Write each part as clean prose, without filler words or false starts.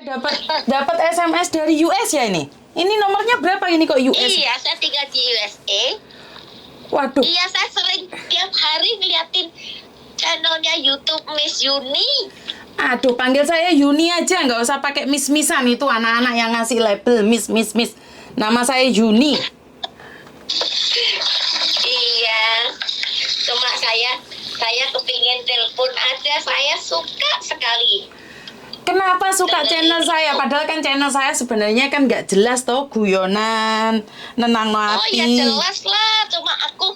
Dapat dapat SMS dari US ya ini. Ini nomornya berapa ini kok US? Iya, saya tinggal di USA. Waduh. Iya, saya sering tiap hari ngeliatin channelnya YouTube Miss Yuni. Aduh, panggil saya Yuni aja, nggak usah pakai miss-missan. Itu anak-anak yang ngasih label miss. Nama saya Yuni. Iya, cuma saya kepingin telepon aja. Saya suka sekali. Kenapa suka channel saya? Padahal kan channel saya sebenarnya kan nggak jelas toh, guyonan, nenang Oh hati. ya jelas lah, cuma aku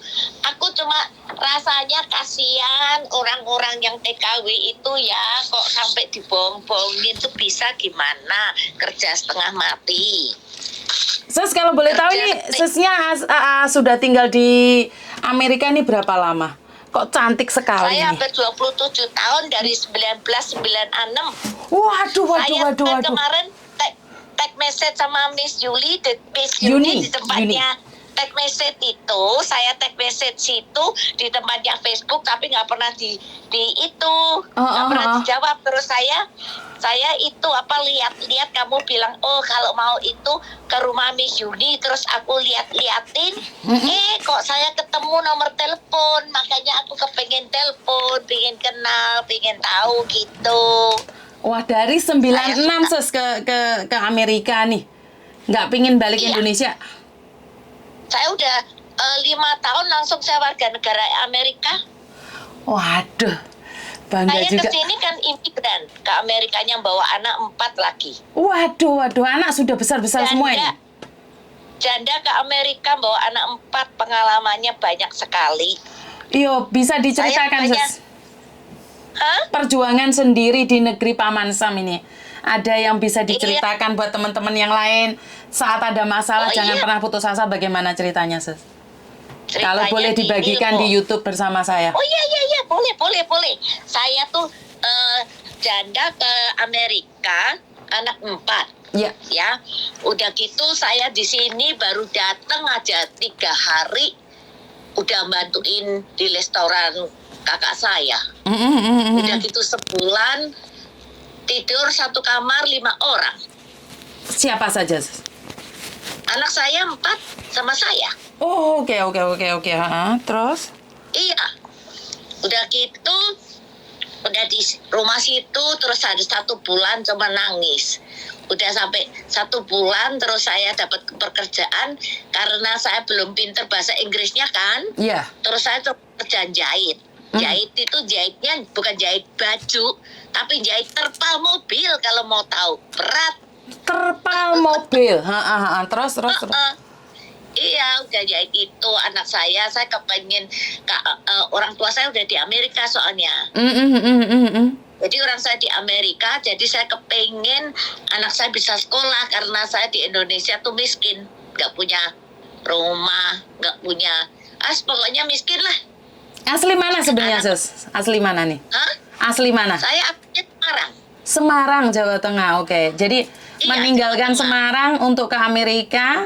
cuma rasanya kasihan orang-orang yang TKW itu ya, kok sampai dibohong-bohongin itu bisa gimana, kerja setengah mati. Sus, kalau boleh tahu ini Susnya sudah tinggal di Amerika ini berapa lama? Kok cantik sekali Saya nih? hampir 27 tahun dari 1996. Waduh. Saya kan kemarin tag message sama Miss Yuli, Miss Yuni, Yuni di tempatnya tag message itu, saya tag message itu di tempatnya Facebook, tapi nggak pernah di itu, nggak pernah dijawab. Terus saya itu lihat kamu bilang, oh kalau mau itu ke rumah Miss Yuni, terus aku liatin, kok saya ketemu nomor telepon, makanya aku kepengen telepon, pengen kenal, pengen tahu gitu. Wah, dari 96 Sus ke Amerika nih. Nggak pingin balik Iya. Indonesia? Saya udah 5 tahun langsung saya warga negara Amerika. Waduh, bangga Saya juga. kesini kan imigran ke Amerikanya bawa anak 4 lagi. Waduh, anak sudah besar-besar semua ini. Janda ke Amerika bawa anak 4, pengalamannya banyak sekali. Iyo, bisa diceritakan Sus? Hah? Perjuangan sendiri di negeri Paman Sam ini. Ada yang bisa diceritakan buat teman-teman yang lain saat ada masalah, jangan pernah putus asa. Bagaimana ceritanya, Sus? Kalau boleh dibagikan di YouTube bersama saya. Oh iya, boleh. Saya tuh janda ke Amerika, anak 4. Iya. Ya, udah gitu saya di sini baru datang aja 3 hari, udah bantuin di restoran kakak saya. Udah gitu sebulan tidur satu kamar 5 orang. Siapa saja, Sus? Anak saya 4 sama saya. Oh, oke. Terus? Iya. Udah gitu, udah di rumah situ, terus ada 1 bulan cuma nangis. Udah sampai 1 bulan, terus saya dapat pekerjaan karena saya belum pinter bahasa Inggrisnya kan. Iya. Terus saya tuh kerjaan jahit. Jahit itu jahitnya bukan jahit baju, tapi jahit terpal mobil kalau mau tahu. Berat. Terpal mobil. Terus. Iya, udah jahit itu anak saya kepengen orang tua saya udah di Amerika soalnya. Jadi orang saya di Amerika, jadi saya kepengen anak saya bisa sekolah karena saya di Indonesia tuh miskin, nggak punya rumah, nggak punya, pokoknya miskin lah. Asli mana sebenarnya, Sus? Asli mana nih? Hah? Asli mana? Saya aslinya Semarang. Semarang, Jawa Tengah. Oke. Jadi Iya, meninggalkan Jawa Tengah. Semarang untuk ke Amerika.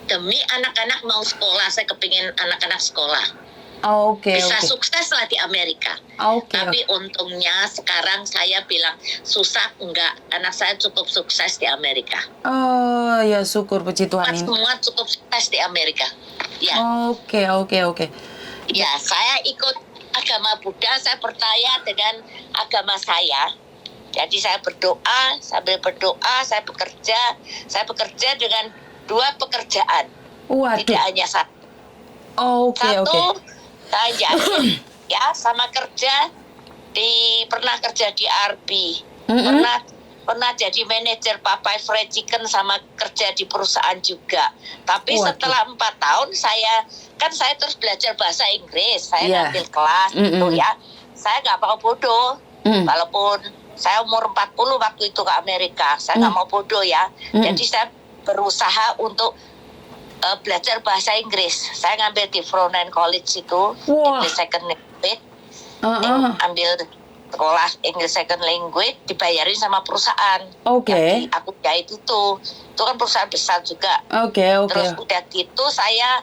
Demi anak-anak mau sekolah, saya kepingin anak-anak sekolah. Oke. Bisa sukses lah di Amerika. Tapi untungnya sekarang saya bilang susah enggak, anak saya cukup sukses di Amerika. Oh ya, syukur puji Tuhan ini. Semua cukup sukses di Amerika. Ya. Oke. Ya, saya ikut agama Buddha, saya percaya dengan agama saya. Jadi saya berdoa, sambil berdoa saya bekerja dengan 2 pekerjaan. Waduh. Tidak hanya 1. Oke. Saya jahit, ya, sama pernah kerja di RB, pernah jadi manajer Popeye Fried Chicken, sama kerja di perusahaan juga. Tapi setelah 4 tahun saya terus belajar bahasa Inggris, saya ngambil kelas gitu ya. Saya nggak mau bodoh, walaupun saya umur 40 waktu itu ke Amerika, saya nggak mau bodoh ya. Jadi saya berusaha untuk belajar bahasa Inggris. Saya ngambil di Frontline College itu, English Second Language. Ambil sekolah English Second Language, dibayarin sama perusahaan. Oke. Jadi aku jahit itu kan perusahaan besar juga. Oke. Terus udah gitu saya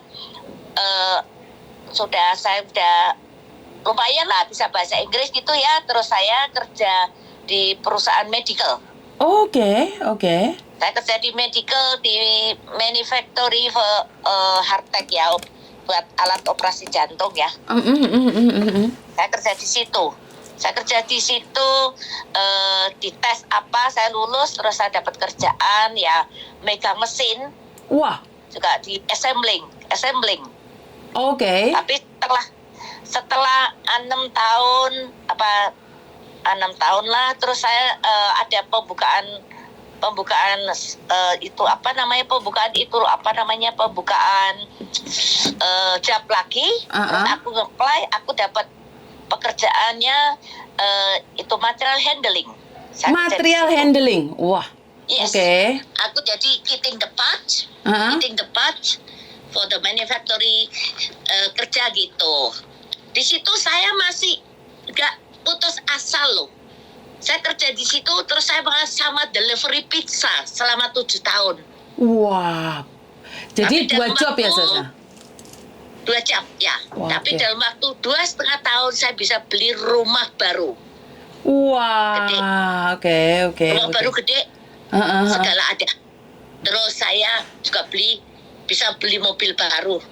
sudah lumayan lah bisa bahasa Inggris gitu ya. Terus saya kerja di perusahaan medical. Oke. Saya kerja di medical, di manufacturing hardtech ya, buat alat operasi jantung ya. Saya kerja di situ. Dites apa, saya lulus, terus saya dapat kerjaan ya, megang mesin. Wah. Juga di assembling. Oke. Tapi setelah 6 tahun lah, terus saya ada pembukaan job lagi. Terus aku nge-apply, aku dapat pekerjaannya itu material handling. Material handling, wah. Yes. Oke. Aku jadi kitting the parts for the manufacturing, kerja gitu. Di situ saya masih gak putus asa loh. Saya kerja di situ, terus saya sama delivery pizza selama 7 tahun. Wah. Jadi 2 job ya, Sasa? 2 job, ya. Wah, tapi okay. dalam waktu 2,5 tahun saya bisa beli rumah baru. Wah, Gede. Oke. Rumah baru gede, segala ada. Terus saya juga bisa beli mobil baru.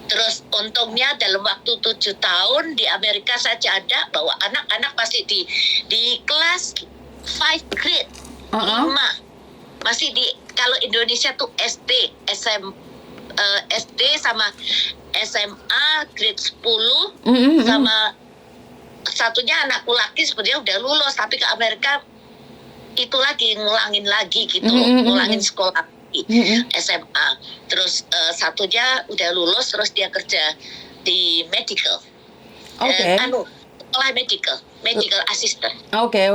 Terus untungnya dalam waktu 7 tahun di Amerika saya jadak bahwa anak-anak masih di kelas 5 grade, 5. Masih kalau Indonesia tuh SD sama SMA grade 10, sama satunya anakku laki sebenarnya udah lulus, tapi ke Amerika itu lagi ngulangin lagi gitu, ngulangin sekolah SMA. Terus satunya udah lulus, terus dia kerja di medical. Sekolah medical assistant. Oke.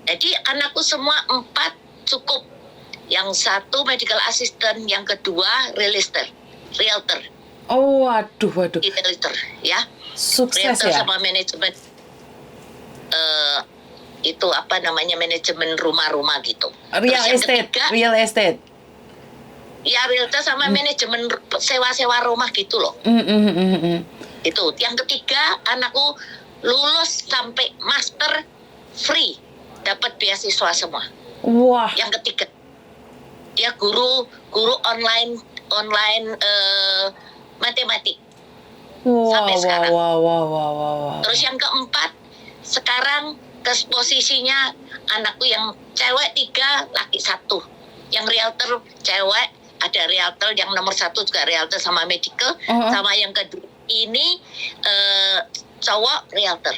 Jadi anakku semua 4 cukup. Yang 1 medical assistant, yang kedua realtor. Oh, waduh. Realtor, ya. Sukses realtor ya. sama manajemen manajemen rumah-rumah gitu. Real estate. Ya, realtor sama manajemen sewa-sewa rumah gitu loh. Itu. Yang ketiga, anakku lulus sampai master free, dapat beasiswa semua. Wah. Yang ketiga, dia guru online matematik. Sampai sekarang. Wow. Terus yang keempat, sekarang posisinya anakku yang cewek 3, laki 1. Yang realtor cewek, ada realtor yang nomor 1 juga realtor sama medical, sama yang kedua ini cowok realtor.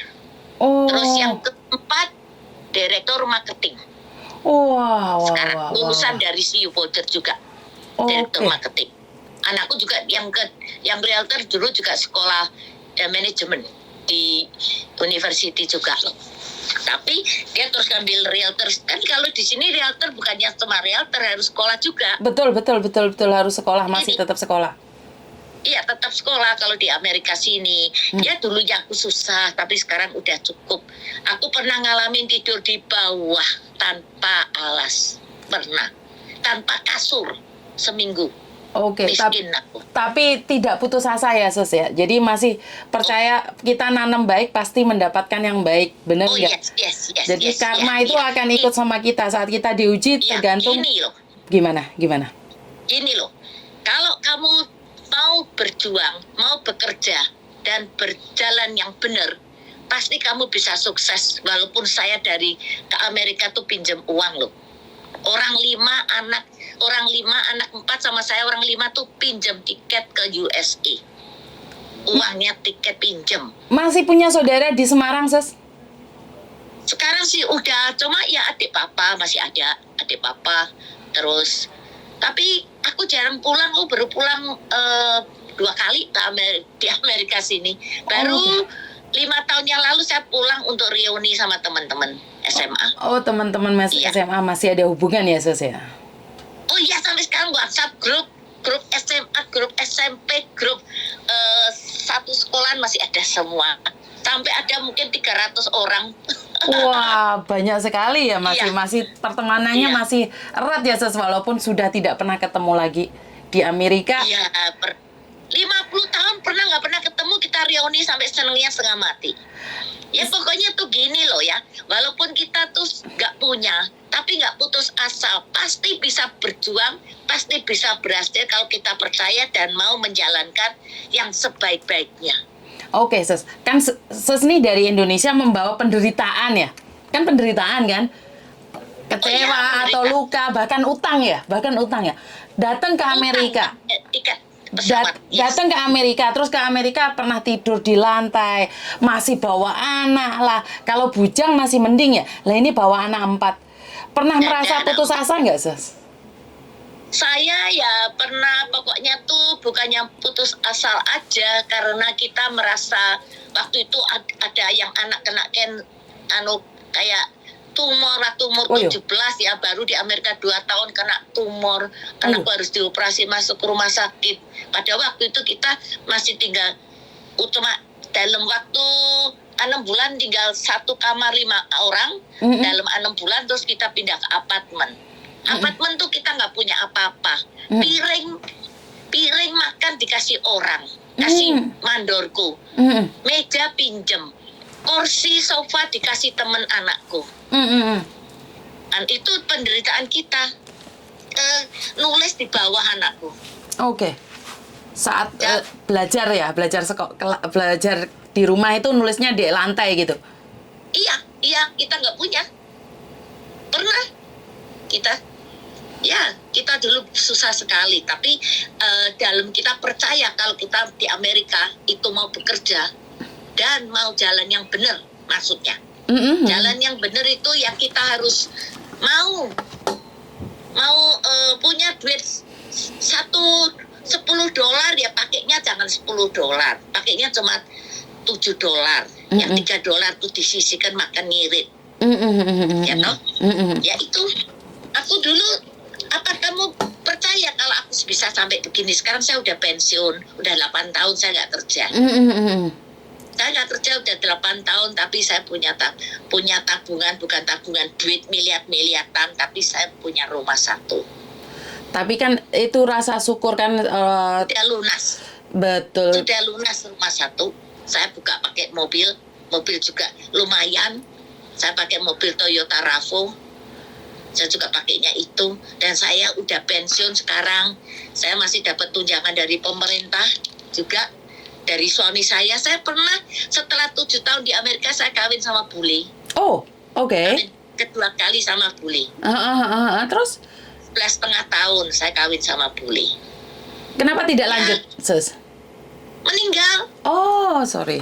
Terus yang keempat direktur marketing. Sekarang lulusan dari CU Boulder juga, direktur marketing. Anakku juga yang realtor dulu juga sekolah manajemen di university juga. Tapi dia terus ngambil realtor. Kan kalau di sini realtor bukannya cuma realtor, harus sekolah juga. Betul, harus sekolah, masih tetap sekolah. Iya, tetap sekolah kalau di Amerika sini. Ya dulunya aku susah, tapi sekarang udah cukup. Aku pernah ngalamin tidur di bawah tanpa alas. Pernah. Tanpa kasur seminggu. Oke, miskin aku. Tapi tidak putus asa ya, Sus ya. Jadi masih percaya kita nanam baik pasti mendapatkan yang baik, benar nggak? Yes. Jadi karma itu akan ikut sama kita saat kita diuji, tergantung. Gini loh. Gimana? Gini loh. Kalau kamu mau berjuang, mau bekerja dan berjalan yang benar, pasti kamu bisa sukses. Walaupun saya ke Amerika tuh pinjam uang loh. Orang 5 anak 4 sama saya, orang 5 tuh pinjam tiket ke USA. Uangnya tiket pinjam. Masih punya saudara di Semarang, Sus? Sekarang sih udah, cuma ya adik papa masih ada, adik papa. Terus, tapi aku jarang pulang, aku baru pulang 2 kali di Amerika sini. Baru 5 tahun yang lalu saya pulang untuk reuni sama teman-teman SMA. Oh, teman-teman SMA masih ada hubungan ya, Sus ya? Oh iya, sampai sekarang WhatsApp grup SMA, grup SMP, grup satu sekolahan masih ada semua. Sampai ada mungkin 300 orang. Wah, banyak sekali ya, masih pertemanannya masih erat ya, Sus, walaupun sudah tidak pernah ketemu lagi di Amerika. Iya, 50 tahun nggak pernah ketemu, kita reuni sampai senengnya setengah mati. Ya pokoknya tuh gini loh ya, walaupun kita tuh nggak punya, tapi nggak putus asa, pasti bisa berjuang, pasti bisa berhasil kalau kita percaya dan mau menjalankan yang sebaik-baiknya. Oke, Sis. Kan Sis nih dari Indonesia membawa penderitaan ya? Kan penderitaan kan? Kecewa penderitaan. atau luka, bahkan utang ya? Datang ke Amerika. Tiket pesawat. Yes. Datang ke Amerika, terus ke Amerika pernah tidur di lantai, masih bawa anak lah. Kalau bujang masih mending ya. Lah ini bawa anak 4. Pernah merasa putus asa nggak, Sis? Saya ya pernah, pokoknya tuh bukannya putus asa aja, karena kita merasa waktu itu ada yang anak kena kayak tumor 17 ya, baru di Amerika 2 tahun kena tumor, anakku harus dioperasi masuk ke rumah sakit. Pada waktu itu kita masih tinggal cuma dalam waktu 6 bulan tinggal 1 kamar 5 orang. Dalam 6 bulan terus kita pindah ke apartemen. Apartemen tuh kita nggak punya apa-apa. Piring makan dikasih orang, kasih mandorku. Meja pinjem, kursi sofa dikasih temen anakku. Dan itu penderitaan kita. Nulis di bawah anakku. Oke. Saat belajar di rumah itu nulisnya di lantai gitu. Iya, kita nggak punya. Pernah kita dulu susah sekali, tapi dalam kita percaya kalau kita di Amerika itu mau bekerja dan mau jalan yang benar, maksudnya jalan yang benar itu ya kita harus mau punya duit $10 ya, pakainya jangan $10, pakainya cuma $7, yang $3 tuh disisihkan makan ngirit, ya toh, ya itu. Aku dulu, apa kamu percaya kalau aku bisa sampai begini? Sekarang saya udah pensiun, udah 8 tahun saya nggak kerja. Saya nggak kerja udah 8 tahun, tapi saya punya tabungan, bukan tabungan duit miliar-miliaran, tapi saya punya rumah 1. Tapi kan itu rasa syukur kan. Sudah lunas. Betul. Sudah lunas rumah 1. Saya buka pakai mobil juga lumayan. Saya pakai mobil Toyota RAV. Saya juga pakainya itu, dan saya udah pensiun sekarang. Saya masih dapat tunjangan dari pemerintah juga, dari suami saya. Saya pernah setelah 7 tahun di Amerika saya kawin sama bule. Oh, oke. Kawin kedua kali sama bule. Terus 11,5 tahun saya kawin sama bule. Kenapa tidak lanjut, Sus? Meninggal. Oh, sorry.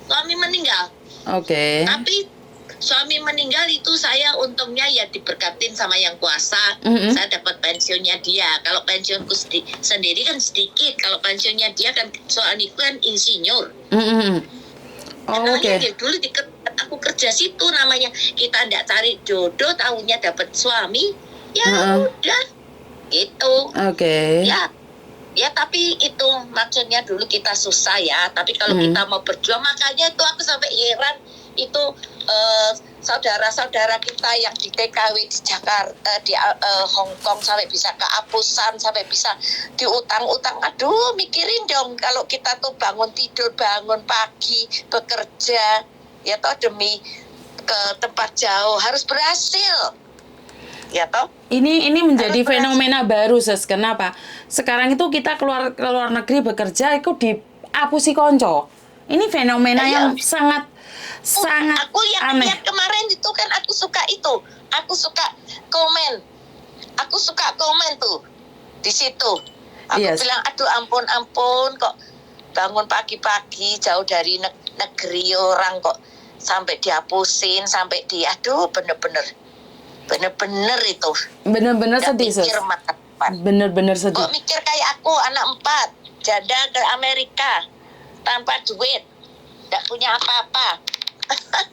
Suami meninggal. Oke. Tapi suami meninggal itu saya untungnya ya diberkatin sama yang kuasa. Saya dapat pensiunnya dia. Kalau pensiunku sendiri kan sedikit. Kalau pensiunnya dia kan, soalnya kan insinyur. Oke. Dia dulu aku kerja situ, namanya kita ndak cari jodoh, tahunya dapat suami. Ya udah gitu. Oke. Ya tapi itu maksudnya dulu kita susah ya. Tapi kalau kita mau berjuang, makanya itu aku sampai heran itu saudara-saudara kita yang di TKW di Jakarta, di Hong Kong sampai bisa kehapusan, sampai bisa diutang-utang. Aduh, mikirin dong kalau kita tuh bangun pagi bekerja ya toh demi ke tempat jauh harus berhasil. Ya toh? Ini menjadi fenomena baru, Sis. Kenapa? Sekarang itu kita keluar negeri bekerja itu diapusi konco. Ini fenomena yang sangat aku yang aneh. lihat kemarin itu kan aku suka komen tuh di situ. Aku bilang aduh ampun kok bangun pagi-pagi jauh dari negeri orang kok sampai dihapusin, sampai aduh bener-bener itu. Bener-bener sedih, Sis. Bener-bener sedih. Kok mikir kayak aku anak 4 janda ke Amerika tanpa duit, tidak punya apa-apa.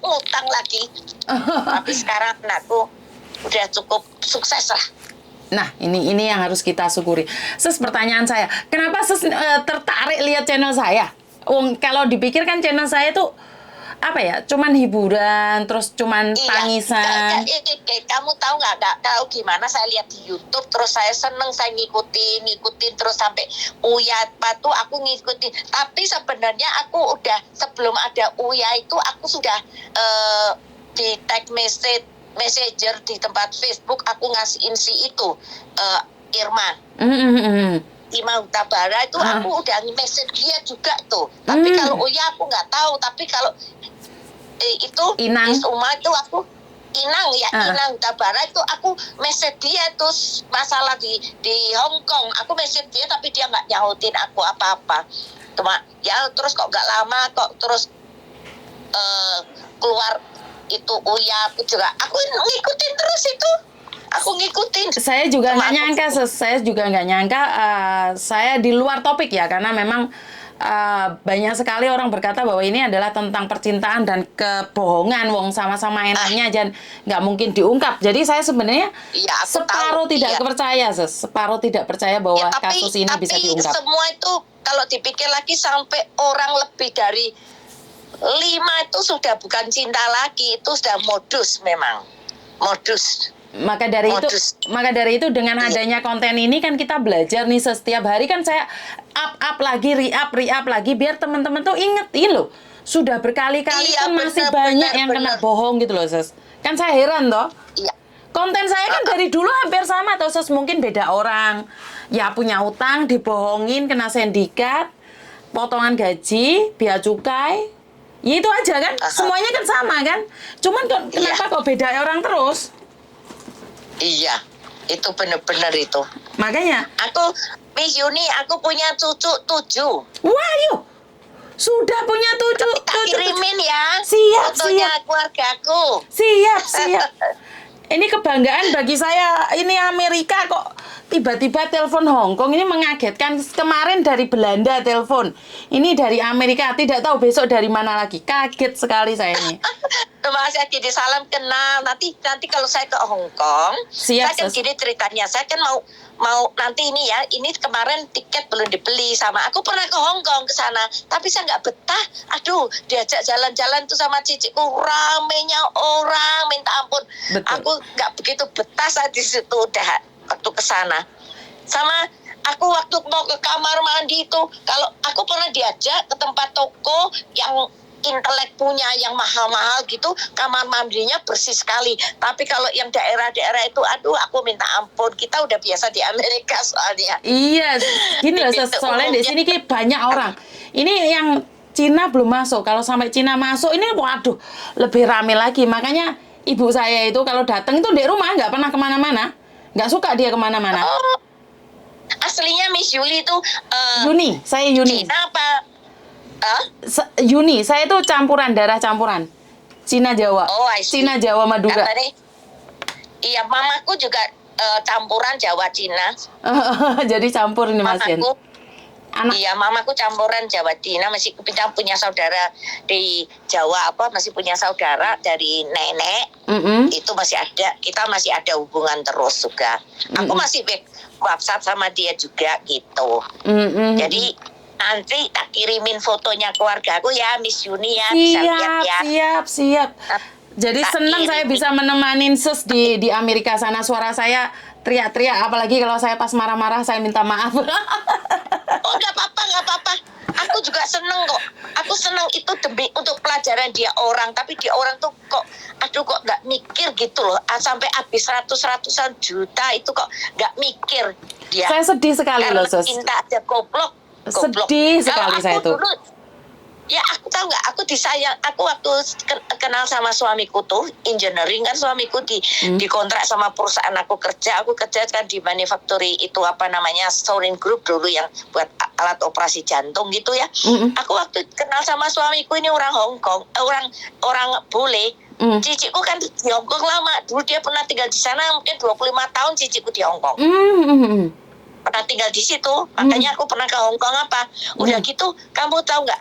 Ngutang lagi. Tapi sekarang anakku udah cukup sukses lah. Nah, ini yang harus kita syukuri. Sis, pertanyaan saya, kenapa Sis tertarik lihat channel saya? Kalau dipikir kan channel saya tuh apa ya, cuman hiburan, terus cuman tangisan. Kamu tahu nggak tahu gimana saya lihat di YouTube, terus saya seneng, saya ngikutin terus sampai Uya apa tuh aku ngikutin. Tapi sebenarnya aku udah sebelum ada Uya itu aku sudah di tag messenger di tempat Facebook aku ngasihin si itu Irma. Ima Hutabara itu aku udah message dia juga tuh. Tapi kalau Uya aku nggak tahu. Tapi kalau itu Inang. Uma itu aku Inang ya, Inang Hutabara itu aku message dia terus masalah di Hong Kong. Aku message dia tapi dia nggak nyautin aku apa-apa. Cuma ya terus kok nggak lama kok terus keluar itu Uya aku juga. Aku ngikutin terus itu. Aku ngikutin. Saya juga nggak nyangka, saya juga nggak nyangka. Saya di luar topik ya, karena memang banyak sekali orang berkata bahwa ini adalah tentang percintaan dan kebohongan, wong sama-sama enaknya dan nggak mungkin diungkap. Jadi saya sebenarnya separuh tidak percaya, separuh tidak percaya bahwa kasus ini bisa diungkap. Tapi semua itu kalau dipikir lagi sampai orang lebih dari 5 itu sudah bukan cinta lagi, itu sudah modus memang. Modus. Maka dari itu dengan adanya konten ini kan kita belajar nih, setiap hari kan saya up lagi, re-up lagi biar teman-teman tuh ingetin loh. Sudah berkali-kali kan masih banyak yang kena bohong gitu loh, Sus. Kan saya heran toh. Iya. Konten saya kan dari dulu hampir sama toh, Sus. Mungkin beda orang. Ya punya utang, dibohongin, kena sindikat, potongan gaji, bea cukai. Ya itu aja kan. Semuanya kan sama kan. Cuman kenapa kok beda orang terus? Iya, itu benar-benar itu. Makanya aku, Miss Yuni, aku punya cucu 7. Wah, yuk. Sudah punya cucu. Kirimin ya. Siap, fotonya siap. keluargaku. Siap. Ini kebanggaan bagi saya. Ini Amerika kok tiba-tiba telepon Hong Kong, ini mengagetkan. Kemarin dari Belanda telepon. Ini dari Amerika, tidak tahu besok dari mana lagi. Kaget sekali saya ini. Terima kasih jadi salam kenal. Nanti kalau saya ke Hong Kong, siap, saya kan gini ceritanya. Saya kan mau nanti ini ya. Ini kemarin tiket belum dibeli sama. Aku pernah ke Hong Kong ke sana, tapi saya nggak betah. Aduh, diajak jalan-jalan tuh sama ciciku, ramenya orang minta ampun. Betul. Aku nggak begitu betah saat di situ udah waktu ke sana. Sama aku waktu mau ke kamar mandi itu, kalau aku pernah diajak ke tempat toko yang intelek punya yang mahal-mahal gitu, kamar mandinya bersih sekali. Tapi kalau yang daerah-daerah itu, aduh aku minta ampun. Kita udah biasa di Amerika soalnya. Iya, gini loh, soalnya di sini banyak orang. Ini yang Cina belum masuk. Kalau sampai Cina masuk, ini waduh, lebih rame lagi. Makanya ibu saya itu kalau datang itu di rumah nggak pernah kemana-mana. Nggak suka dia kemana-mana. Oh, aslinya Miss Yuli itu Yuni, saya Yuni. Cina apa? Yuni, saya itu campuran, darah campuran. Cina Jawa. Oh, I see. Cina Jawa Madura. Iya, mamaku juga campuran Jawa Cina. Jadi campur ini Mas Yen. Iya, mamaku campuran Jawa Cina, masih kita punya saudara di Jawa masih punya saudara dari nenek. Itu masih ada, kita masih ada hubungan terus juga. Aku masih WhatsApp sama dia juga gitu. Jadi nanti tak kirimin fotonya keluarga aku ya, Miss Yuni ya. Bisa lihat ya. Siap. Jadi senang saya bisa menemani Sus di Amerika sana. Suara saya teriak-teriak, apalagi kalau saya pas marah-marah saya minta maaf. Oh, nggak apa-apa. Aku juga seneng kok. Aku seneng itu demi untuk pelajaran dia orang. Tapi dia orang tuh kok nggak mikir gitu loh. Sampai habis ratusan juta itu kok nggak mikir dia. Saya sedih sekali loh, Sus. Cinta aja goblok. Sedih sekali saya itu. Dulu, ya aku tahu nggak, aku disayang. Aku waktu kenal sama suamiku tuh engineering kan, suamiku dikontrak sama perusahaan aku kerja kan di manufacturing itu Sorin Group dulu yang buat alat operasi jantung gitu ya. Aku waktu kenal sama suamiku ini orang Hong Kong, orang bule. Ciciku kan di Hong Kong lama. Dulu dia pernah tinggal di sana mungkin 25 tahun ciciku di Hong Kong. Pernah tinggal di situ, makanya aku pernah ke Hong Kong udah gitu, kamu tahu nggak?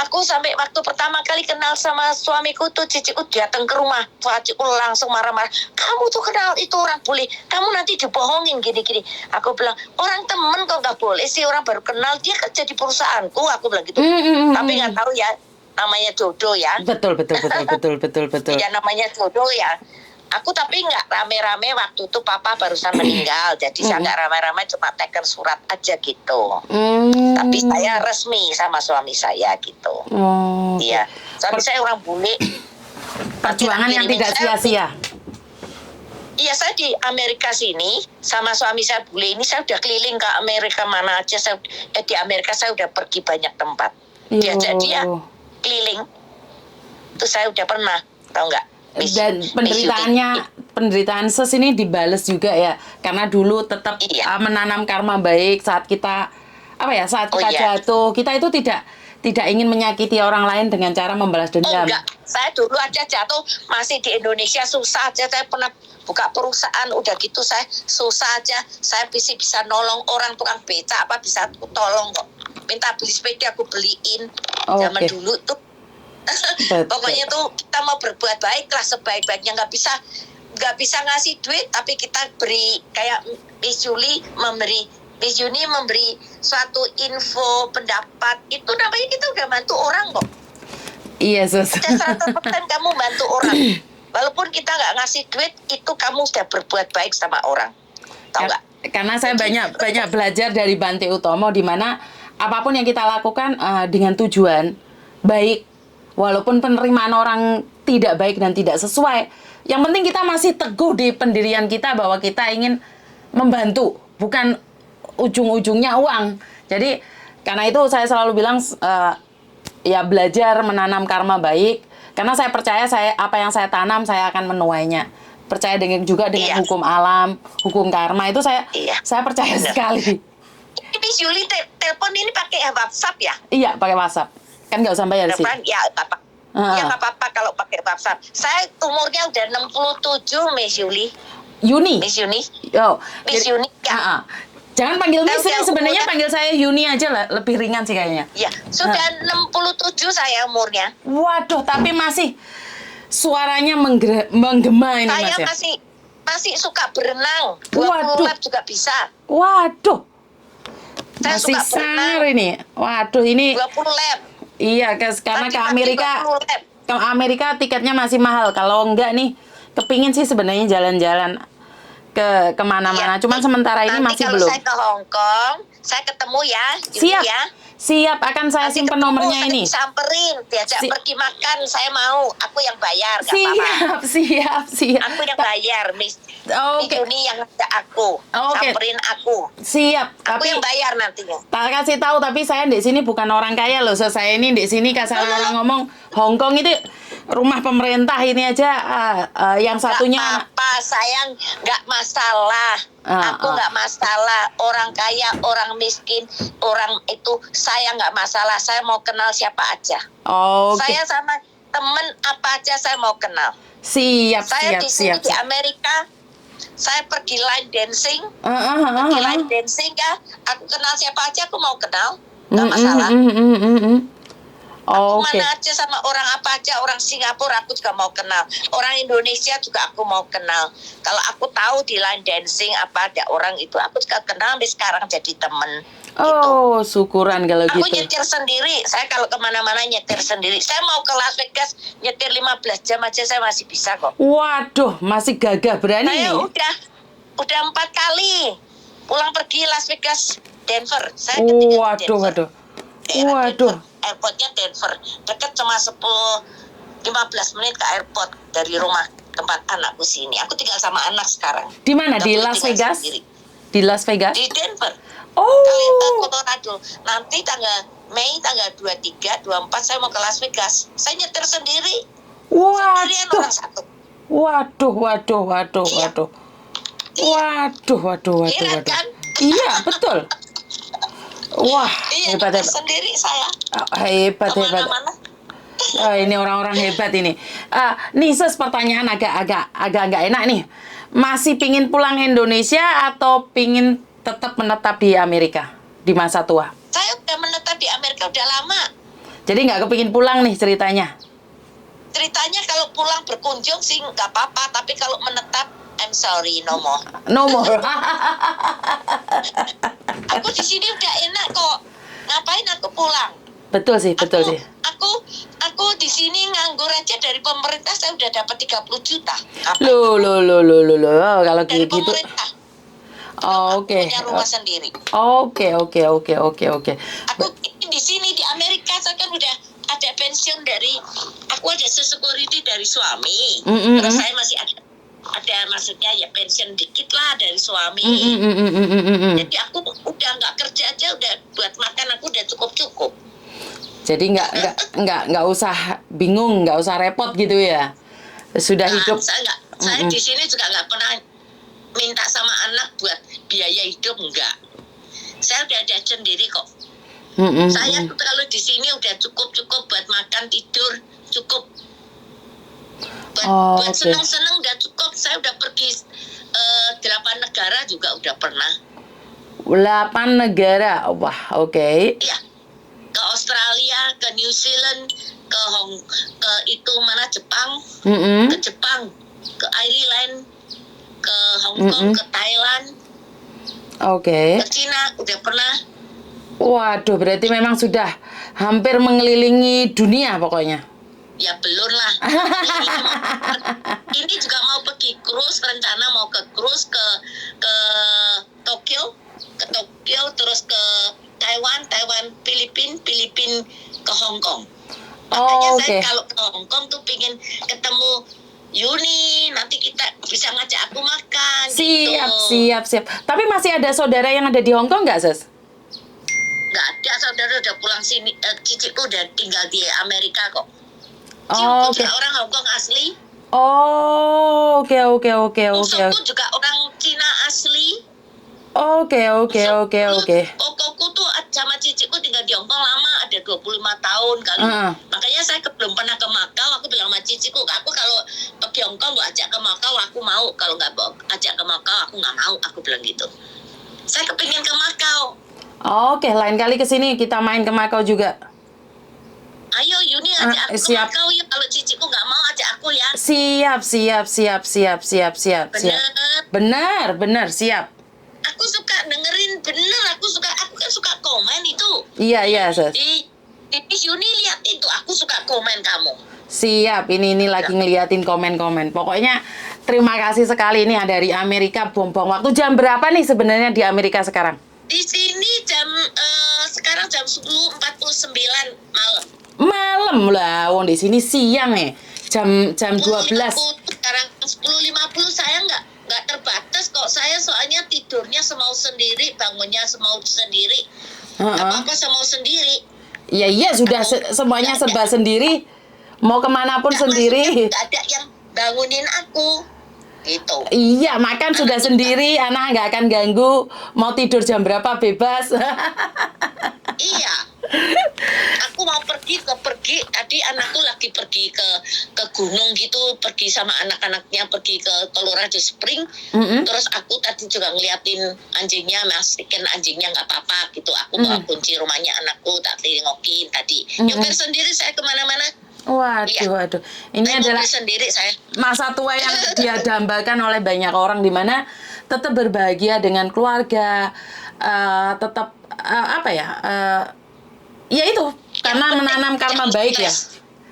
Aku sampai waktu pertama kali kenal sama suamiku tuh, ciciku datang ke rumah, ciciku langsung marah-marah. Kamu tuh kenal itu orang bule, kamu nanti dibohongin gini-gini. Aku bilang, orang temen kok nggak boleh sih, orang baru kenal, dia kerja di perusahaanku, aku bilang gitu. Tapi nggak tahu ya, namanya jodoh ya. Betul. Ya namanya jodoh ya. Aku tapi nggak rame-rame waktu itu papa barusan meninggal, jadi saya nggak rame-rame, cuma teken surat aja gitu. Tapi saya resmi sama suami saya gitu. Iya, suami saya orang bule. Perjuangan yang tidak sia-sia. Iya, saya di Amerika sini sama suami saya bule ini, saya udah keliling ke Amerika mana aja. Di Amerika saya udah pergi banyak tempat. Diajak dia keliling. Itu saya udah pernah, tahu nggak? Dan penderitaan Ses ini dibales juga ya, karena dulu tetap menanam karma baik saat kita jatuh, kita itu tidak ingin menyakiti orang lain dengan cara membalas dendam. Enggak, saya dulu aja jatuh masih di Indonesia susah aja, saya pernah buka perusahaan, udah gitu saya susah aja, saya bisa nolong orang tukang beca apa bisa aku tolong kok, minta beli sepeda aku beliin. Zaman dulu tuh pokoknya tuh kita mau berbuat baik lah sebaik-baiknya, nggak bisa ngasih duit tapi kita beri, kayak Miss Yuni memberi suatu info pendapat, itu namanya kita udah bantu orang kok. Iya, Sus. 100% kamu bantu orang, walaupun kita nggak ngasih duit, itu kamu sudah berbuat baik sama orang, tahu nggak? Karena saya banyak belajar dari Bante Utomo, di mana apapun yang kita lakukan dengan tujuan baik, walaupun penerimaan orang tidak baik dan tidak sesuai, yang penting kita masih teguh di pendirian kita bahwa kita ingin membantu, bukan ujung-ujungnya uang. Jadi karena itu saya selalu bilang ya belajar menanam karma baik, karena saya percaya apa yang saya tanam saya akan menuainya. Percaya juga dengan hukum alam, hukum karma, itu saya percaya sekali. Miss Yuli telepon ini pakai WhatsApp ya? Iya, pakai WhatsApp. Kan nggak usah bayar sih. Ya, apa-apa. Ya nggak apa-apa kalau pakai WhatsApp. Saya umurnya udah 67, Miss Yuli. Miss Yuni. Miss Yuni. Ya. Jangan panggil Miss, sebenarnya panggil saya Yuni aja lah, lebih ringan sih kayaknya. Iya, sudah 67 saya umurnya. Waduh, tapi masih suaranya menggema ini, saya Mas ya. masih suka berenang. 20 lap juga bisa. Waduh. Saya masih suka sangar ini. Waduh, ini 20 lap. Iya, karena ke Amerika tiketnya masih mahal. Kalau enggak nih, kepingin sih sebenarnya jalan-jalan kemana-mana. Cuman sementara ini masih belum. Kalau saya ke Hong Kong, saya ketemu ya. Siap. Ya. Siap, akan saya simpen nomornya ini. Samperin, diajak pergi makan, saya mau. Aku yang bayar, gak apa-apa. Siap. Aku yang bayar, Miss. Oke. Ini yang ngajak aku. Samperin aku. Siap. Aku yang bayar nantinya. Tak kasih tahu, tapi saya di sini bukan orang kaya loh. Saya ini di sini kasar orang ngomong Hong Kong itu rumah pemerintah ini aja. Yang satunya. Gak apa-apa, saya nggak masalah. Aku nggak masalah. Orang kaya, orang miskin, orang itu saya nggak masalah. Saya mau kenal siapa aja. Saya sama temen apa aja saya mau kenal. Saya di sini di Amerika, saya pergi line dancing, line dancing ya. Aku kenal siapa aja, aku mau kenal, nggak masalah. Aku mana aja sama orang apa aja, orang Singapura aku juga mau kenal, orang Indonesia juga aku mau kenal. Kalau aku tahu di line dancing apa ada orang itu, aku juga kenal, sampai sekarang jadi temen. Syukuran kalau gitu. Aku nyetir sendiri, saya kalau kemana-mana nyetir sendiri. Saya mau ke Las Vegas nyetir 15 jam aja saya masih bisa kok. Waduh, masih gagah berani. Saya udah 4 kali pulang pergi Las Vegas, Denver. Saya Waduh. Airportnya Denver, dekat cuma 15 menit ke airport dari rumah tempat anakku sini. Aku tinggal sama anak sekarang. Di mana? Di Las Vegas? Sendiri. Di Las Vegas? Di Denver. Colorado. Nanti Mei tanggal 23, 24 saya mau ke Las Vegas. Saya nyetir sendiri. Sendirian orang satu. Waduh. Hebat kan? Iya, betul. Wah, hebat. Sendiri saya. Hebat. Ini orang-orang hebat ini. Nih, Sus, pertanyaan agak nggak enak nih. Masih pingin pulang Indonesia atau pingin tetap menetap di Amerika di masa tua? Saya udah menetap di Amerika udah lama. Jadi nggak kepingin pulang nih ceritanya? Ceritanya kalau pulang berkunjung sih nggak apa-apa, tapi kalau menetap, I'm sorry, no more. Aku di sini udah enak kok. Ngapain aku pulang? Betul sih. Aku Aku di sini nganggur aja dari pemerintah saya udah dapat 30 juta. Apa Loh, kalau dari gitu. pemerintah. Oh, Aku oke. punya rumah sendiri. Oke. Aku di sini di Amerika saya kan udah ada pensiun dari aku ada security dari suami. Terus saya masih ada maksudnya ya pensiun dikit lah dari suami. Jadi aku udah nggak kerja aja udah buat makan aku udah cukup. Jadi nggak usah bingung, nggak usah repot gitu ya. Sudah hidup. Saya di sini juga nggak pernah minta sama anak buat biaya hidup, enggak. Saya udah ada sendiri kok. Saya kalau di sini udah cukup buat makan tidur cukup. Buat seneng-seneng udah cukup. Saya udah pergi 8 negara juga udah pernah. 8 negara, wah oke. Iya, ke Australia, ke New Zealand, ke itu mana Jepang, ke Jepang, ke Ireland, ke Hong Kong, ke Thailand, ke Cina udah pernah. Waduh, berarti memang sudah hampir mengelilingi dunia pokoknya. Ya belum lah. Ini juga mau pergi cruise, rencana mau ke cruise ke Tokyo, terus ke Taiwan, Filipin ke Hong Kong. Makanya saya kalau ke Hong Kong tuh pingin ketemu Yuni, nanti kita bisa ngajak aku makan. Siap. Tapi masih ada saudara yang ada di Hong Kong nggak, Sis? Nggak ada, saudara udah pulang sini. Ciciku udah tinggal di Amerika kok. Oke. Orang Hong Kong asli. Oke. Usahaku juga orang Cina asli. Oke. Kokoku tuh sama ciciku tinggal di Hong Kong lama, ada 25 tahun kali. Makanya saya belum pernah ke Makau. Aku bilang sama ciciku, aku kalau pergi Hong Kong gak ajak ke Makau, aku mau. Kalau gak ajak ke Makau, aku gak mau. Aku bilang gitu. Saya kepingin ke Makau. Oke, lain kali kesini kita main ke Makau juga. Ayo Yuni ajak aku ke Makau ya. Kalau ciciku gak mau ajak aku ya. Siap. Benar, siap. Aku suka dengerin, aku kan suka komen itu. Iya, Sis. Di Yuni lihat itu, aku suka komen kamu. Siap, ini lagi ngeliatin komen-komen. Pokoknya terima kasih sekali, ini dari Amerika bom-bom waktu. Jam berapa nih sebenarnya di Amerika sekarang? Di sini sekarang jam 10.49 malam. Malam lah, wong di sini siang nih. Jam 12. Sekarang 10.50 saya nggak terbatas kok. Saya soalnya tidurnya semau sendiri, bangunnya semau sendiri. Apa-apa semau sendiri. Iya, sudah semuanya serba sendiri. Mau kemanapun sendiri. Nggak ada yang bangunin aku. Gitu. Iya, makan sudah sendiri, anak nggak akan ganggu. Mau tidur jam berapa bebas. Iya. Aku mau pergi. Tadi anakku lagi pergi ke gunung gitu, pergi sama anak-anaknya pergi ke Colorado Spring. Terus aku tadi juga ngeliatin anjingnya, masikin anjingnya nggak apa-apa gitu. Aku bawa kunci rumahnya anakku, tak tengokin tadi. Nyopir sendiri saya kemana-mana. Waduh. Ini adalah sendiri saya. Masa tua yang dia dambakan oleh banyak orang, di mana tetap berbahagia dengan keluarga, tetap ya itu karena menanam karma baik ya.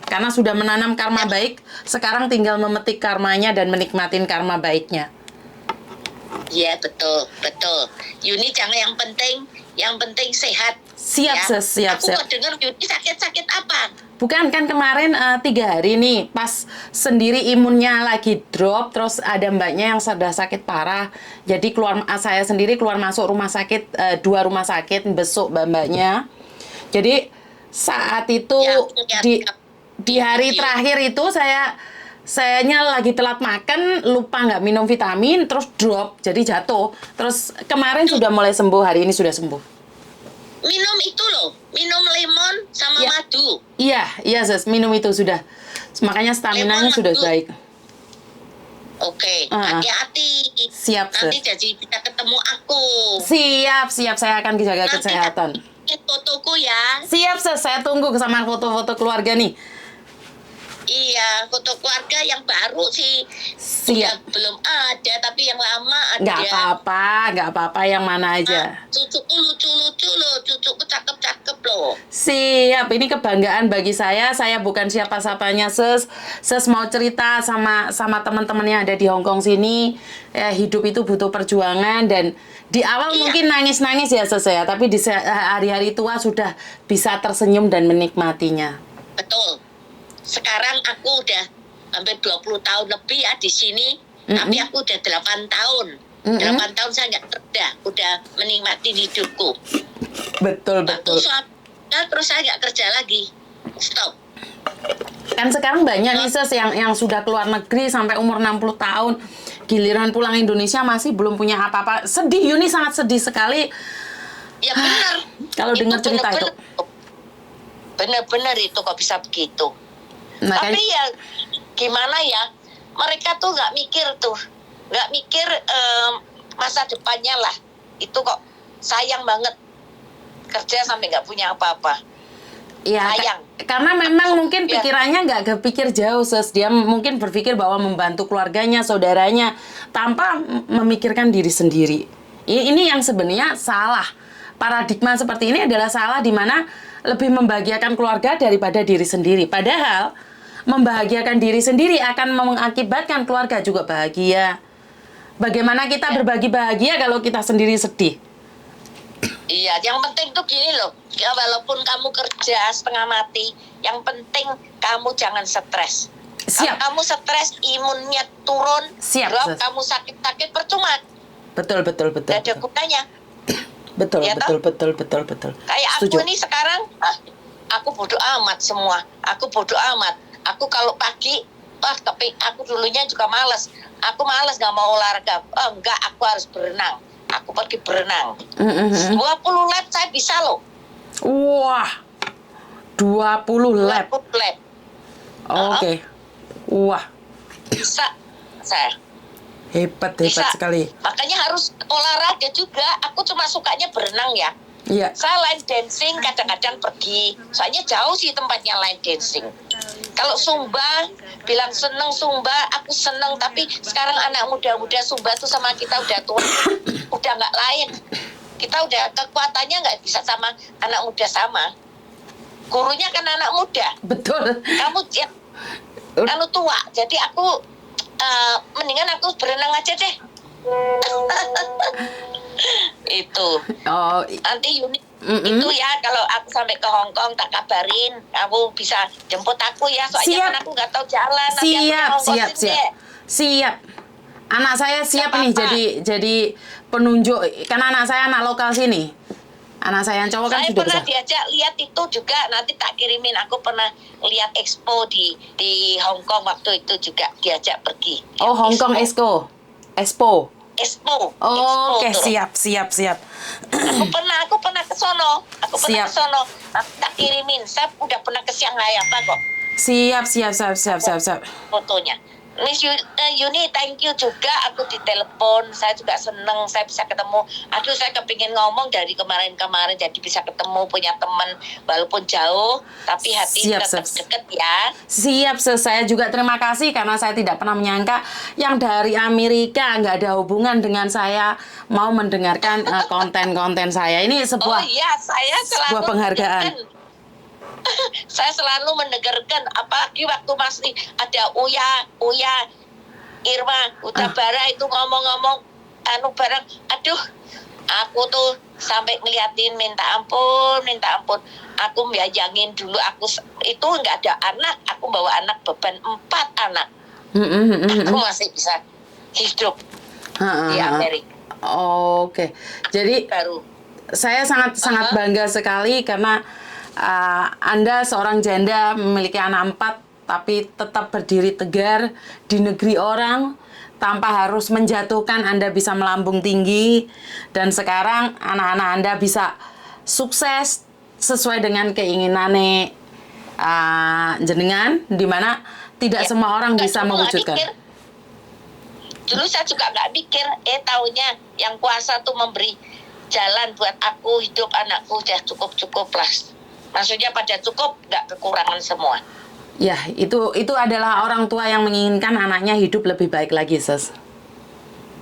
Karena sudah menanam karma baik, sekarang tinggal memetik karmanya dan menikmatin karma baiknya. Iya, betul. Yuni jangan yang penting sehat. Siap. Aku kok dengar Yuni sakit apa? Bukan, kan kemarin 3 hari nih, pas sendiri imunnya lagi drop, terus ada mbaknya yang sudah sakit parah. Jadi saya sendiri keluar masuk rumah sakit, 2 rumah sakit, besuk mbaknya. Jadi saat itu di hari terakhir itu sayanya lagi telat makan, lupa nggak minum vitamin, terus drop, jadi jatuh. Terus kemarin sudah mulai sembuh, hari ini sudah sembuh. Minum itu loh, minum lemon sama madu. Iya, Sis, minum itu sudah. Makanya staminanya sudah baik. Oke, hati-hati. Siap, Sis. Nanti jadi bisa ketemu aku. Siap, saya akan jaga kesehatan. Nanti, fotoku ya. Siap, Sis, saya tunggu sama foto-foto keluarga nih. Iya, foto keluarga yang baru sih udah Siap. belum ada, tapi yang lama Nggak ada. apa-apa, nggak apa-apa yang mana aja. Cucuku lucu-lucu loh, cucuku cakep-cakep loh. Siap, ini kebanggaan bagi saya. Saya bukan siapa-siapanya, Sus. Sus mau cerita sama teman-teman yang ada di Hong Kong sini. Hidup itu butuh perjuangan dan di awal Iya. mungkin nangis-nangis ya, Sus ya. Tapi di hari-hari tua sudah bisa tersenyum dan menikmatinya. Betul. Sekarang aku udah hampir 20 tahun lebih ya di sini, tapi aku udah 8 tahun. 8 tahun saya nggak kerja, udah menikmati hidupku. Betul, Waktu betul. suami, terus saya nggak kerja lagi. Stop. Kan sekarang banyak nih, Sus, yang sudah keluar negeri sampai umur 60 tahun. Giliran pulang Indonesia masih belum punya apa-apa. Sedih, Yuni sangat sedih sekali. Ya benar. Kalau dengar cerita itu. Benar-benar itu kok bisa begitu. Makanya, Tapi ya gimana ya, mereka tuh nggak mikir masa depannya lah. Itu kok sayang banget kerja sampai nggak punya apa-apa. ya, sayang. Karena memang mungkin Ya. pikirannya nggak kepikir jauh, Sus. Dia mungkin berpikir bahwa membantu keluarganya, saudaranya, tanpa memikirkan diri sendiri. Ini yang sebenarnya salah. Paradigma seperti ini adalah salah, di mana lebih membahagiakan keluarga daripada diri sendiri. Padahal membahagiakan diri sendiri akan mengakibatkan keluarga juga bahagia. Bagaimana kita berbagi bahagia kalau kita sendiri sedih? Iya, yang penting tuh gini loh, ya walaupun kamu kerja setengah mati, yang penting kamu jangan stres. Siap. Kalau kamu stres, imunnya turun, Siap, drop, Sus. kamu sakit-sakit percuma, Betul. gak ada gunanya. Betul. Ya toh? Betul. Kayak Setuju. aku ini sekarang, aku bodoh amat semua. Aku bodoh amat. Aku kalau pagi, tapi aku dulunya juga males. Aku males gak mau olahraga. Enggak, aku harus berenang. Aku pergi berenang. 20 lap saya bisa loh. Wah, 20 lap. 20 lap. Oke. Wah, Bisa saya. hebat Bisa. sekali. Makanya harus olahraga juga. Aku cuma sukanya berenang ya. Iya. Saya line dancing kadang-kadang pergi. Soalnya jauh sih tempatnya line dancing. Kalau Zumba, bilang seneng Zumba, aku seneng. Tapi sekarang anak muda-muda Zumba tuh sama kita udah tua, udah nggak lain. Kita udah kekuatannya nggak bisa sama anak muda sama. Gurunya kan anak muda. Betul. Kamu ya, kamu tua. Jadi aku mendingan aku berenang aja deh. Itu. Oh, Nanti Yuni itu ya, kalau aku sampai ke Hong Kong tak kabarin, kamu bisa jemput aku ya, soalnya Siap. kan aku nggak tahu jalan. Nanti aku ke Hong Kong sini. Siap. Anak saya siap nih apa-apa. jadi penunjuk, karena anak saya anak lokal sini. Anak saya yang cowok kan Saya sudah pernah besar. diajak lihat itu juga, nanti tak kirimin. Aku pernah lihat expo di Hong Kong waktu itu juga diajak pergi. Oh, Hong Kong Expo. Expo. Oh, oke, tuh. siap. Aku pernah ke sono. Siap. Nanti tak kirimin. Saya udah pernah ke Shanghai apa kok Siap. fotonya. Miss Yuni, thank you juga. Aku ditelepon, saya juga seneng saya bisa ketemu. Aduh, saya kepingin ngomong dari kemarin-kemarin, jadi bisa ketemu, punya teman walaupun jauh, tapi hati Siap, tetap Sus. deket ya. Siap, Sus. Saya juga terima kasih karena saya tidak pernah menyangka yang dari Amerika nggak ada hubungan dengan saya mau mendengarkan konten-konten saya. Ini sebuah Oh iya, saya selalu sebuah penghargaan. Saya selalu mendengarkan, apalagi waktu masih ada Uya, Irma, Bara itu ngomong-ngomong bareng. Aduh, aku tuh sampai ngeliatin minta ampun. Aku bayangin dulu itu nggak ada anak, aku bawa anak beban 4 anak. Aku masih bisa hidup di Amerika. Oke. Jadi Baru. saya sangat bangga sekali karena Anda seorang janda memiliki anak 4 tapi tetap berdiri tegar di negeri orang tanpa harus menjatuhkan. Anda bisa melambung tinggi dan sekarang anak-anak Anda bisa sukses sesuai dengan keinginan jenengan, di mana tidak Ya, semua orang nggak bisa dulu nggak mewujudkan. mikir. Dulu saya juga nggak mikir, taunya yang kuasa tuh memberi jalan buat aku, hidup anakku udah cukup lah. Maksudnya pada cukup, nggak kekurangan semua. Ya, itu adalah orang tua yang menginginkan anaknya hidup lebih baik lagi, Sus.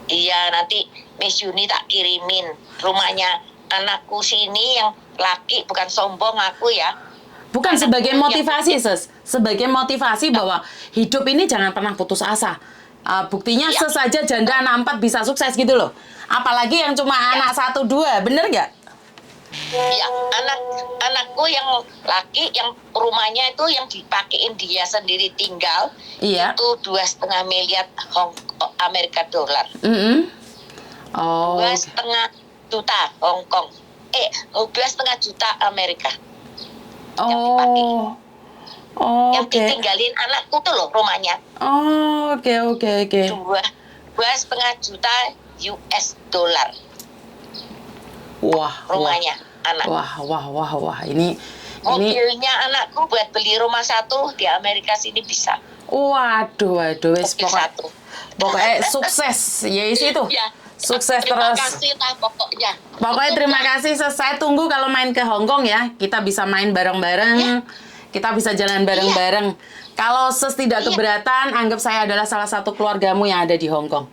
Iya, nanti Miss Yuni tak kirimin rumahnya anakku sini yang laki, bukan sombong aku ya. Bukan Anakku sebagai yang- motivasi, Sus. Sebagai motivasi bahwa hidup ini jangan pernah putus asa. Buktinya Iya. Sus aja janda anak 4 bisa sukses gitu loh. Apalagi yang cuma anak 1, 2, bener nggak? Ya, anakku yang laki yang rumahnya itu yang dipakein dia sendiri tinggal Iya. itu 2,5 miliar Amerika dolar, Mm-mm. Oh, 2,5 juta Hong Kong, 2,5 juta Amerika oh, yang oke. ditinggalin anakku tuh loh rumahnya, Oh, oke. 2,5 juta US dollar Wah, rumahnya anak. wah. Ini Mobilnya anakku buat beli rumah satu di Amerika sini bisa. waduh, wes Mobil satu. pokoknya sukses, ya isi itu. Ya. Sukses Terima terus. kasih lah pokoknya. Pokoknya terima kasih. Saya tunggu kalau main ke Hong Kong ya. Kita bisa main bareng-bareng. Ya. Kita bisa jalan bareng-bareng. Kalau Ses tidak Iya. keberatan, anggap saya adalah salah satu keluargamu yang ada di Hong Kong.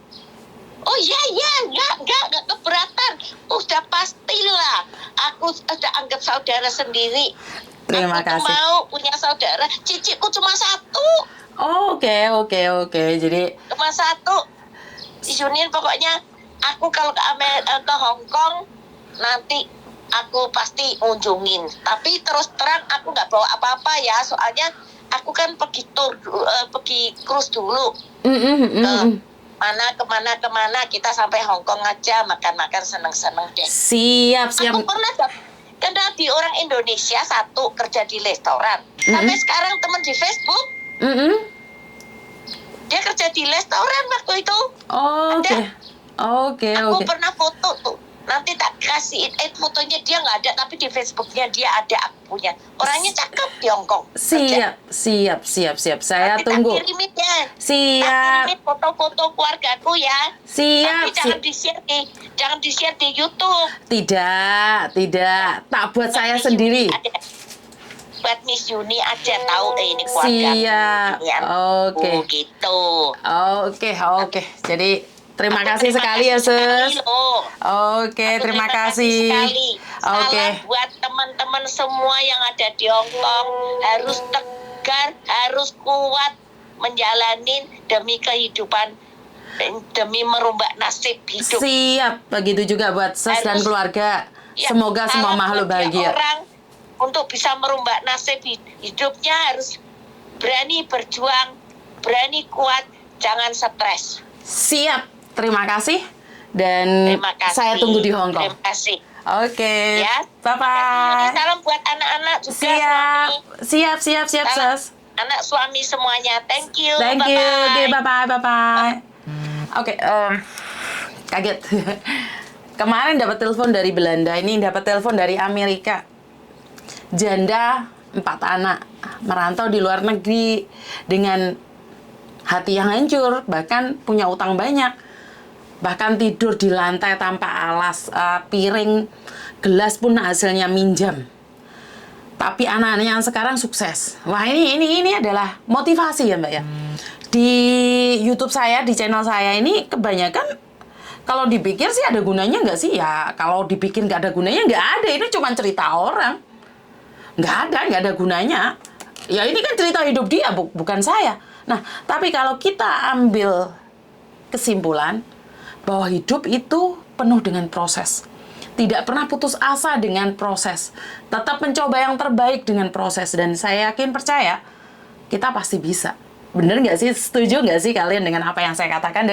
Oh iya, enggak keberatan. Udah pastilah. Aku udah anggap saudara sendiri. Terima Aku tuh kasih. mau punya saudara. Cicikku cuma satu. Oh, oke. Jadi, Cuma satu. Di Yunin pokoknya aku kalau ke Hong Kong nanti aku pasti ngunjungin. Tapi terus terang aku nggak bawa apa-apa ya. Soalnya aku kan pergi pergi cruise dulu. Kemana kita sampai Hong Kong aja makan seneng-seneng deh. Siap. Aku pernah kenal di orang Indonesia satu kerja di restoran. Sampai sekarang teman di Facebook Mm-mm. dia kerja di restoran waktu itu. Oh, oke. Ada. Aku Oke. pernah foto tuh. Nanti tak kasih fotonya dia nggak ada tapi di Facebooknya dia ada, aku punya. Orangnya cakep di Hong Kong. kerja. Siap. Saya Nanti tunggu. Tak kirimin ya. Tak Siap. kirimin foto-foto keluargaku ya. Siap. Tapi jangan di-share di YouTube. Tidak. Tak buat saya sendiri. Ada. Buat Miss Yuni aja tahu ini keluarga. Siap. Oke. Gitu. Oke. Jadi terima kasih sekali ya, Sus. loh. Oke, Aku terima kasih. sekali. Oke. Salam buat teman-teman semua yang ada di Hong Kong, harus tegar, harus kuat menjalanin demi kehidupan, demi merubah nasib hidup. Siap. Begitu juga buat Sus dan Harus- keluarga. Ya, Semoga semua salam makhluk buat bahagia. orang untuk bisa merubah nasib hidupnya harus berani berjuang, berani kuat, jangan stres. Siap. Terima kasih. Dan Terima kasih. saya tunggu di Hong Kong. Terima kasih. Oke. Ya. Bye-bye. Salam buat anak-anak juga. Siap, suami. Salam Sus. anak suami semuanya. Thank you. Thank you. Oke, Bye-bye. bye-bye. Oke, kaget. Kemarin dapat telepon dari Belanda, ini dapat telepon dari Amerika. Janda 4 anak, merantau di luar negeri dengan hati yang hancur, bahkan punya utang banyak. Bahkan tidur di lantai tanpa alas, piring, gelas pun hasilnya minjam. Tapi anak-anaknya yang sekarang sukses. Wah, ini adalah motivasi ya, Mbak ya. Di YouTube saya, di channel saya ini kebanyakan kalau dipikir sih ada gunanya nggak sih? Ya, kalau dipikir nggak ada gunanya, nggak ada. Ini cuma cerita orang. Nggak ada gunanya. Ya ini kan cerita hidup dia, bukan saya. Nah, tapi kalau kita ambil kesimpulan bahwa hidup itu penuh dengan proses. Tidak pernah putus asa dengan proses. Tetap mencoba yang terbaik dengan proses. Dan saya yakin percaya, kita pasti bisa. Bener nggak sih? Setuju nggak sih kalian dengan apa yang saya katakan?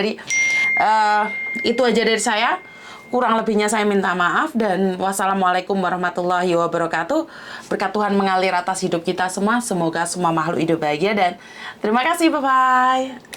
Itu aja dari saya. Kurang lebihnya saya minta maaf. Dan wassalamualaikum warahmatullahi wabarakatuh. Berkat Tuhan mengalir atas hidup kita semua. Semoga semua makhluk hidup bahagia. Dan terima kasih. Bye-bye.